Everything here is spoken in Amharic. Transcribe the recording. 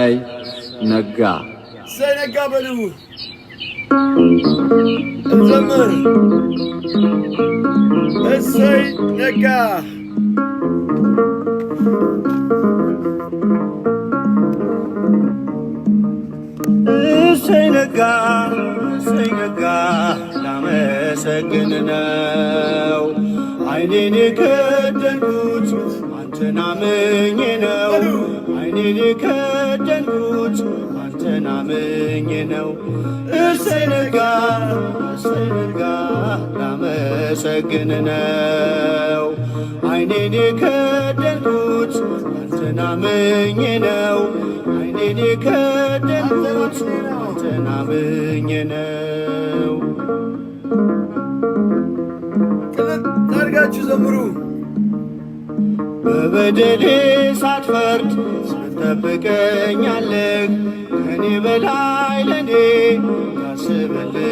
እሰይ ነጋ እሰይ ነጋ በሉ እንዘምር እሰይ ነጋ እሰይ ነጋ ላመሰግን ነው ዓይኔን የከደንኩት አንተን አምኜ ነው ዓይኔን የከደንኩት አንተን አምኜ ነው እሰይ ነጋ ላመሰግን ነው ዓይኔን የከደንኩት አንተን አምኜ ነው ዓይኔን የከደንኩት አንተን አምኜ ነው። ታርጋችሁ ዘምሩ በበደሌ ሳትፈርድ ትጠብቀኛለህ ከኔ በላይ ለኔ ታስብልኝ